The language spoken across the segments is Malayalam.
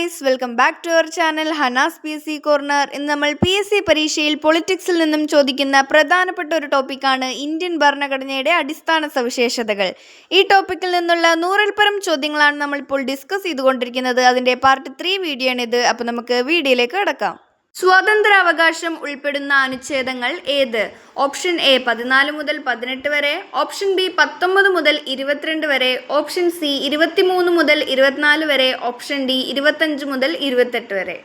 Guys, welcome back to our channel Hanas PSC corner. ഇന്ന് നമ്മൾ PSC പരീക്ഷയിൽ പൊളിറ്റിക്സിൽ നിന്നും ചോദിക്കുന്ന പ്രധാനപ്പെട്ട ഒരു ടോപ്പിക്കാണ് ഇന്ത്യൻ ഭരണഘടനയുടെ അടിസ്ഥാന സവിശേഷതകൾ. ഈ ടോപ്പിക്കിൽ നിന്നുള്ള 100-ൽ പരം ചോദ്യങ്ങളാണ് നമ്മളിപ്പോൾ ഡിസ്കസ് ചെയ്തുകൊണ്ടിരിക്കുന്നത്. അതിൻ്റെ പാർട്ട് 3 വീഡിയോ ആണിത്. അപ്പോൾ നമുക്ക് വീഡിയോയിലേക്ക് കടക്കാം. സ്വാതന്ത്ര്യാവകാശം ഉൾപ്പെടുന്ന അനുച്ഛേദങ്ങൾ ഏത്? ഓപ്ഷൻ എ 14 മുതൽ 18 വരെ, ഓപ്ഷൻ ബി 19 മുതൽ 22 വരെ, ഓപ്ഷൻ സി 23 മുതൽ 24 വരെ, ഓപ്ഷൻ ഡി 25 മുതൽ 28 വരെ.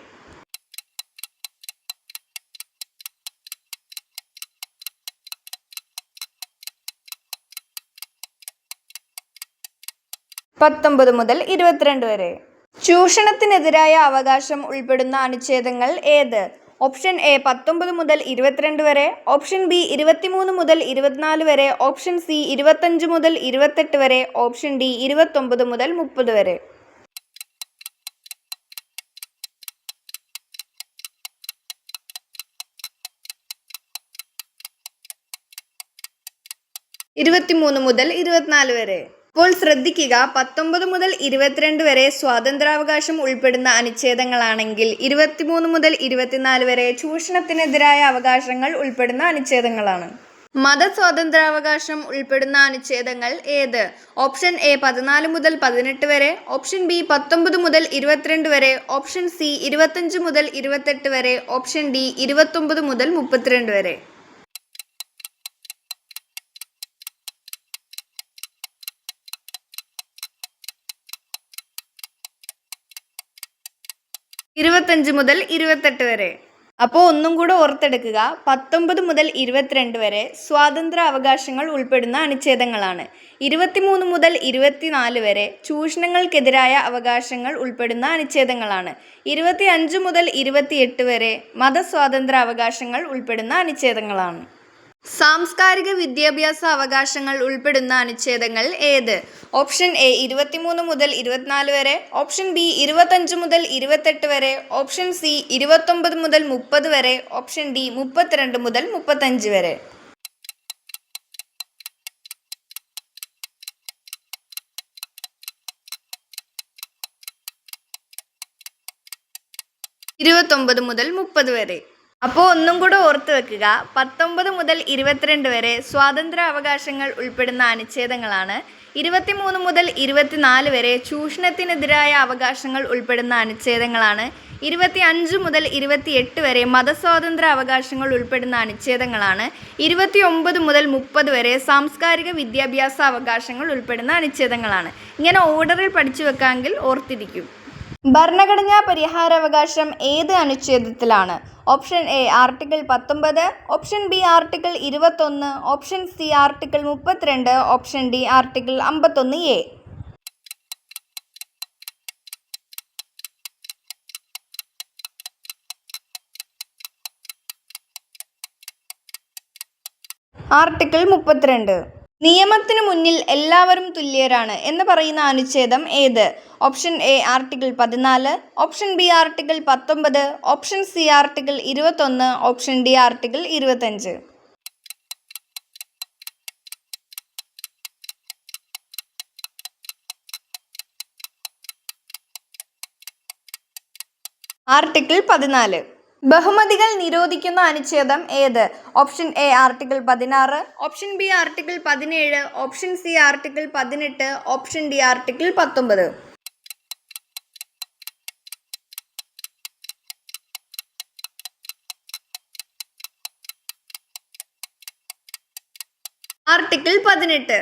പത്തൊമ്പത് മുതൽ 22 വരെ. ചൂഷണത്തിനെതിരായ അവകാശം ഉൾപ്പെടുന്ന അനുച്ഛേദങ്ങൾ ഏത്? ഓപ്ഷൻ എ 19 മുതൽ 22 വരെ, ഓപ്ഷൻ ബി 23 മുതൽ 24 വരെ, ഓപ്ഷൻ സി 25 മുതൽ 28 വരെ, ഓപ്ഷൻ ഡി 29 മുതൽ 30 വരെ. മുതൽ 24 വരെ. ഇപ്പോൾ ശ്രദ്ധിക്കുക, 19 മുതൽ 22 വരെ സ്വാതന്ത്ര്യാവകാശം ഉൾപ്പെടുന്ന അനുച്ഛേദങ്ങളാണെങ്കിൽ 23 മുതൽ 24 വരെ ചൂഷണത്തിനെതിരായ അവകാശങ്ങൾ ഉൾപ്പെടുന്ന അനുച്ഛേദങ്ങളാണ്. മതസ്വാതന്ത്ര്യാവകാശം ഉൾപ്പെടുന്ന അനുച്ഛേദങ്ങൾ ഏത്? ഓപ്ഷൻ എ 14 മുതൽ 18 വരെ, ഓപ്ഷൻ ബി 19 മുതൽ 22 വരെ, ഓപ്ഷൻ സി 25 മുതൽ 28 വരെ, ഓപ്ഷൻ ഡി 29 മുതൽ 32 വരെ. മുതൽ 28 വരെ. അപ്പോൾ ഒന്നും കൂടെ ഓർത്തെടുക്കുക, 19 മുതൽ 22 വരെ സ്വാതന്ത്ര്യ അവകാശങ്ങൾ ഉൾപ്പെടുന്ന അനുച്ഛേദങ്ങളാണ്. 23 മുതൽ 24 വരെ ചൂഷണങ്ങൾക്കെതിരായ അവകാശങ്ങൾ ഉൾപ്പെടുന്ന അനുച്ഛേദങ്ങളാണ്. 25 മുതൽ 28 വരെ മതസ്വാതന്ത്ര്യ അവകാശങ്ങൾ ഉൾപ്പെടുന്ന അനുച്ഛേദങ്ങളാണ്. സാംസ്കാരിക വിദ്യാഭ്യാസ അവകാശങ്ങൾ ഉൾപ്പെടുന്ന അനുച്ഛേദങ്ങൾ ഏത്? ഓപ്ഷൻ എ 23 മുതൽ 24 വരെ, ഓപ്ഷൻ ബി 25 മുതൽ 28 വരെ, ഓപ്ഷൻ സി 29 മുതൽ 30 വരെ, ഓപ്ഷൻ ഡി 32 മുതൽ 35 വരെ. മുതൽ 30 വരെ. അപ്പോൾ ഒന്നും കൂടെ ഓർത്ത് വെക്കുക, 19 മുതൽ 22 വരെ സ്വാതന്ത്ര്യ അവകാശങ്ങൾ ഉൾപ്പെടുന്ന അനുച്ഛേദങ്ങളാണ്. 23 മുതൽ 24 വരെ ചൂഷണത്തിനെതിരായ അവകാശങ്ങൾ ഉൾപ്പെടുന്ന അനുച്ഛേദങ്ങളാണ്. 25 മുതൽ 28 വരെ മതസ്വാതന്ത്ര്യ അവകാശങ്ങൾ ഉൾപ്പെടുന്ന അനുച്ഛേദങ്ങളാണ്. 29 മുതൽ 30 വരെ സാംസ്കാരിക വിദ്യാഭ്യാസ അവകാശങ്ങൾ ഉൾപ്പെടുന്ന അനുച്ഛേദങ്ങളാണ്. ഇങ്ങനെ ഓർഡറിൽ പഠിച്ചു വെക്കാമെങ്കിൽ ഓർത്തിരിക്കും. ഭരണഘടനാ പരിഹാരാവകാശം ഏത് അനുച്ഛേദത്തിലാണ്? Option A article 19, option B article 21, option C article 32, option D article 51A. Article 32. നിയമത്തിനു മുന്നിൽ എല്ലാവരും തുല്യരാണ് എന്ന് പറയുന്ന അനുച്ഛേദം ഏത്? Option A article 14, option B article 19, option C article 21, option D article 25. Article 14. ബഹുമതികൾ നിരോധിക്കുന്ന അനുച്ഛേദം ഏത്? Option A article 16, option B article 17, option C article 18, option D article 19. Article 18.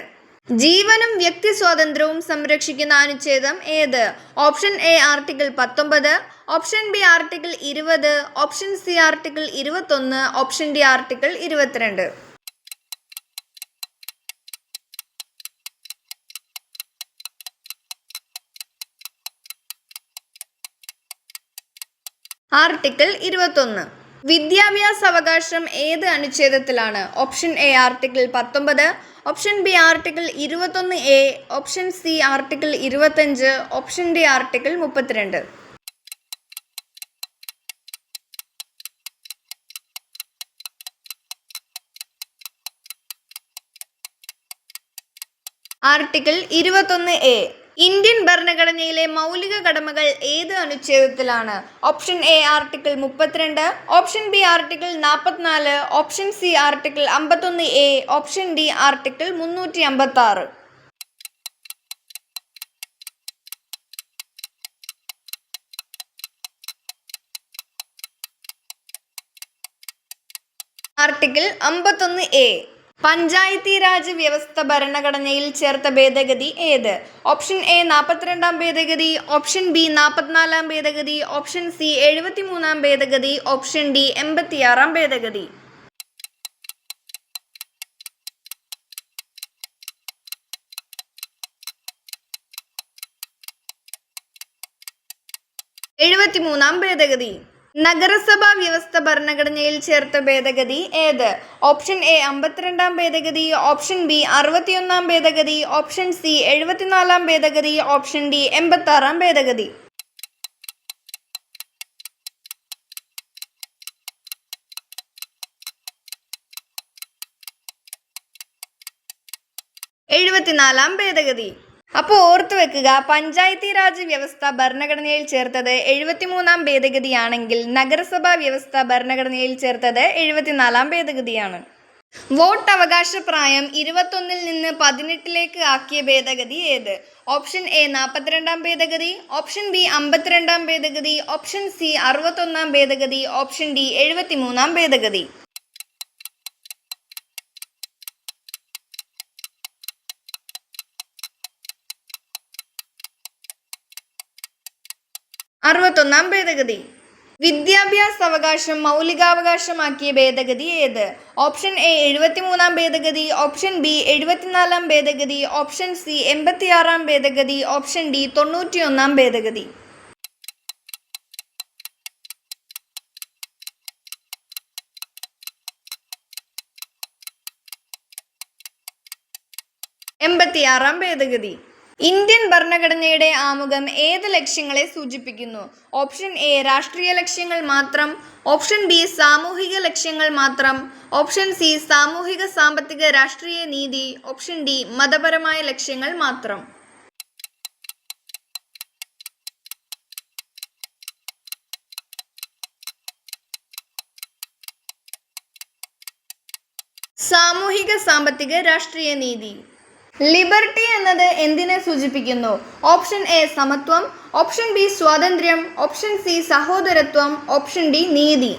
ജീവനും വ്യക്തി സ്വാതന്ത്ര്യവും സംരക്ഷിക്കുന്ന അനുച്ഛേദം ഏത്? Option A article 19, option B article 20, option C article 21, option D article 22. Article 21. വിദ്യാഭ്യാസ അവകാശം ഏത് അനുച്ഛേദത്തിലാണ്? Option A article 19, option B article 21A, option C article 25, option D article 32. Article 21A. Indian ഭരണഘടനയിലെ മൗലിക കടമകൾ ഏത് അനുച്ഛേദത്തിലാണ്? Option A article 32, option B article 44, option C article 51A, option D article 356. Article 51A. Panchayati Raj വ്യവസ്ഥ ഭരണഘടനയിൽ ചേർത്ത ഭേദഗതി ഏത്? ഓപ്ഷൻ എ 42-ാം ഭേദഗതി, ഓപ്ഷൻ ബി 44-ാം ഭേദഗതി, ഓപ്ഷൻ സി 73-ാം ഭേദഗതി, ഓപ്ഷൻ ഡി 86-ാം ഭേദഗതി. എഴുപത്തിമൂന്നാം ഭേദഗതി. നഗരസഭാ വ്യവസ്ഥ ഭരണഘടനയിൽ ചേർത്ത ഭേദഗതി ഏത്? ഓപ്ഷൻ എ 52-ാം ഭേദഗതി, ഓപ്ഷൻ ബി 61-ാം ഭേദഗതി, ഓപ്ഷൻ സി 74-ാം ഭേദഗതി, ഓപ്ഷൻ ഡി 86-ാം ഭേദഗതി. എഴുപത്തിനാലാം ഭേദഗതി. അപ്പോൾ ഓർത്തു വെക്കുക, പഞ്ചായത്തി രാജ് വ്യവസ്ഥ ഭരണഘടനയിൽ ചേർത്തത് 73-ാം ഭേദഗതിയാണെങ്കിൽ നഗരസഭാ വ്യവസ്ഥ ഭരണഘടനയിൽ ചേർത്തത് 74-ാം ഭേദഗതിയാണ്. വോട്ട് അവകാശ പ്രായം 21-ൽ നിന്ന് 18-ലേക്ക് ആക്കിയ ഭേദഗതി ഏത്? ഓപ്ഷൻ എ 42-ാം ഭേദഗതി, ഓപ്ഷൻ ബി 52-ാം ഭേദഗതി, ഓപ്ഷൻ സി 61-ാം ഭേദഗതി, ഓപ്ഷൻ ഡി 73-ാം ഭേദഗതി. അറുപത്തൊന്നാം ഭേദഗതി. വിദ്യാഭ്യാസ അവകാശം മൗലികാവകാശമാക്കിയ ഭേദഗതി ഏത്? ഓപ്ഷൻ എ 73-ാം ഭേദഗതി, ഓപ്ഷൻ ബി 74-ാം ഭേദഗതി, ഓപ്ഷൻ സി 86-ാം ഭേദഗതി, ഓപ്ഷൻ ഡി 91-ാം ഭേദഗതി. എൺപത്തിയാറാം ഭേദഗതി. ഇന്ത്യൻ ഭരണഘടനയുടെ ആമുഖം ഏത് ലക്ഷ്യങ്ങളെ സൂചിപ്പിക്കുന്നു? ഓപ്ഷൻ എ രാഷ്ട്രീയ ലക്ഷ്യങ്ങൾ മാത്രം, ഓപ്ഷൻ ബി സാമൂഹിക ലക്ഷ്യങ്ങൾ മാത്രം, ഓപ്ഷൻ സി സാമൂഹിക സാമ്പത്തിക രാഷ്ട്രീയ നീതി, ഓപ്ഷൻ ഡി മതപരമായ ലക്ഷ്യങ്ങൾ മാത്രം. സാമൂഹിക സാമ്പത്തിക രാഷ്ട്രീയ നീതി. ലിബർട്ടി എന്നത് എന്തിനെ സൂചിപ്പിക്കുന്നു? ഓപ്ഷൻ എ സമത്വം, ഓപ്ഷൻ ബി സ്വാതന്ത്ര്യം, ഓപ്ഷൻ സി സഹോദരത്വം, ഓപ്ഷൻ ഡി നീതി.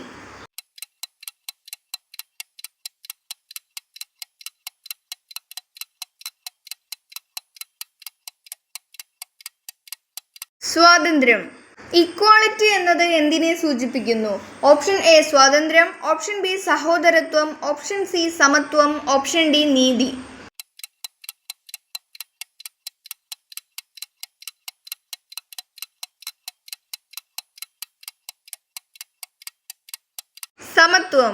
സ്വാതന്ത്ര്യം. ഇക്വാളിറ്റി എന്നത് എന്തിനെ സൂചിപ്പിക്കുന്നു? ഓപ്ഷൻ എ സ്വാതന്ത്ര്യം, ഓപ്ഷൻ ബി സഹോദരത്വം, ഓപ്ഷൻ സി സമത്വം, ഓപ്ഷൻ ഡി നീതി. സമത്വം.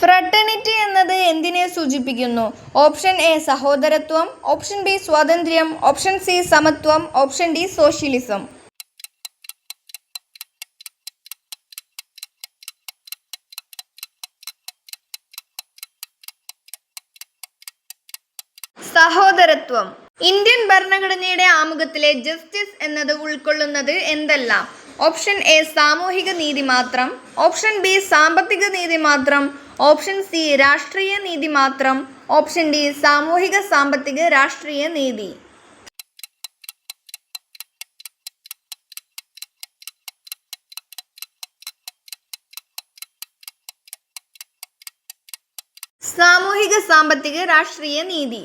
ഫ്രട്ടേണിറ്റി എന്നത് എന്തിനെ സൂചിപ്പിക്കുന്നു? ഓപ്ഷൻ എ സഹോദരത്വം, ഓപ്ഷൻ ബി സ്വാതന്ത്ര്യം, ഓപ്ഷൻ സി സമത്വം, ഓപ്ഷൻ ഡി സോഷ്യലിസം. സഹോദരത്വം. ഇന്ത്യൻ ഭരണഘടനയുടെ ആമുഖത്തിലെ ജസ്റ്റിസ് എന്നത് ഉൾക്കൊള്ളുന്നത് എന്തെല്ലാം? ഓപ്ഷൻ എ സാമൂഹിക നീതി മാത്രം, ഓപ്ഷൻ ബി സാമ്പത്തിക നീതി മാത്രം, ഓപ്ഷൻ സി രാഷ്ട്രീയ നീതി മാത്രം, ഓപ്ഷൻ ഡി സാമൂഹിക സാമ്പത്തിക രാഷ്ട്രീയ നീതി. സാമൂഹിക സാമ്പത്തിക രാഷ്ട്രീയ നീതി.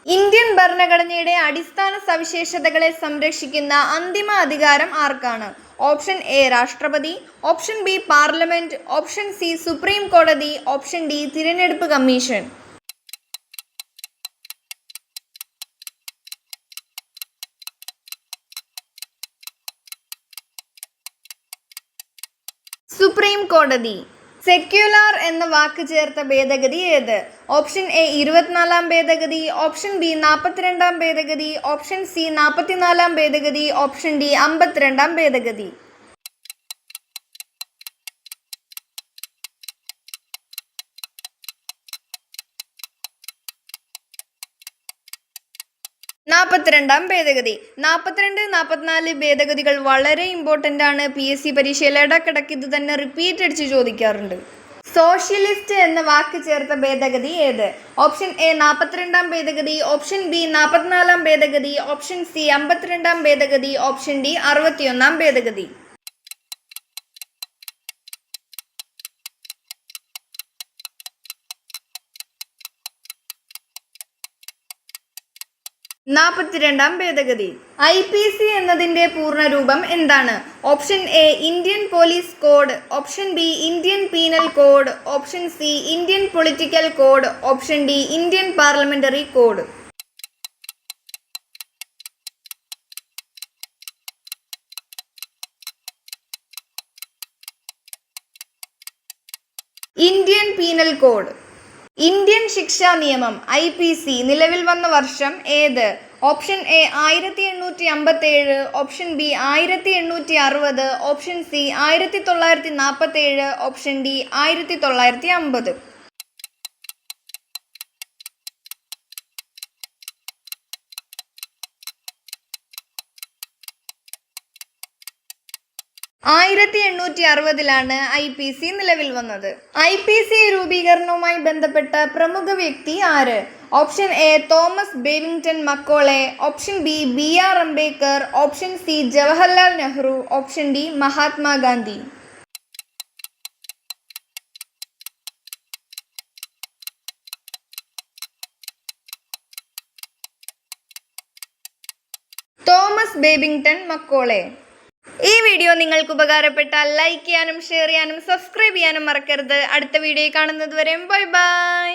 ഇന്ത്യൻ ഭരണഘടനയുടെ അടിസ്ഥാന സവിശേഷതകളെ സംരക്ഷിക്കുന്ന അന്തിമ അധികാരം ആർക്കാണ്? ഓപ്ഷൻ എ രാഷ്ട്രപതി, option B parliament, option C supreme കോടതി, ഓപ്ഷൻ ഡി തിരഞ്ഞെടുപ്പ് കമ്മീഷൻ. സുപ്രീം കോടതി. സെക്യുലാർ എന്ന വാക്ക് ചേർത്ത ഭേദഗതി ഏത്? ഓപ്ഷൻ എ 24-ാം ഭേദഗതി, ഓപ്ഷൻ ബി 42-ാം ഭേദഗതി, ഓപ്ഷൻ സി 44-ാം ഭേദഗതി, ഓപ്ഷൻ ഡി 52-ാം ഭേദഗതി. 42-ാം ഭേദഗതി. 42, 44 ഭേദഗതികൾ വളരെ ഇമ്പോർട്ടൻ്റ് ആണ്. PSC പരീക്ഷയിൽ ഇടക്കിടക്ക് ഇത് തന്നെ റിപ്പീറ്റ് അടിച്ച് ചോദിക്കാറുണ്ട്. സോഷ്യലിസ്റ്റ് എന്ന വാക്ക് ചേർത്ത ഭേദഗതി ഏത്? ഓപ്ഷൻ എ 42-ാം ഭേദഗതി, ഓപ്ഷൻ ബി 44-ാം ഭേദഗതി, ഓപ്ഷൻ സി 52-ാം ഭേദഗതി, ഓപ്ഷൻ ഡി 61-ാം ഭേദഗതി. നാൽപ്പത്തിരണ്ടാം ഭേദഗതി. IPC എന്നതിൻ്റെ പൂർണ്ണരൂപം എന്താണ്? Option A Indian police code, option B Indian penal code, option C Indian political code, option D Indian parliamentary code. Indian penal code. Indian ശിക്ഷാ നിയമം IPC നിലവിൽ വന്ന വർഷം ഏത്? Option A 1857, option B 1860, option C 1947, option D 1950. IPC നിലവിൽ വന്നത്. IPC രൂപീകരണവുമായി ബന്ധപ്പെട്ട പ്രമുഖ വ്യക്തി ആര്? Option A Thomas ബേബിങ്ടൺ മക്കോളെ, option B BR Ambedkar, option C Jawaharlal Nehru, option D Mahatma Gandhi. Thomas ബേബിങ്ടൺ മക്കോളെ. ഈ വീഡിയോ നിങ്ങൾക്ക് ഉപകാരപ്പെട്ടാൽ ലൈക്ക് ചെയ്യാനും ഷെയർ ചെയ്യാനും സബ്സ്ക്രൈബ് ചെയ്യാനും മറക്കരുത്. അടുത്ത വീഡിയോ കാണുന്നത് വരെ ബൈ ബൈ.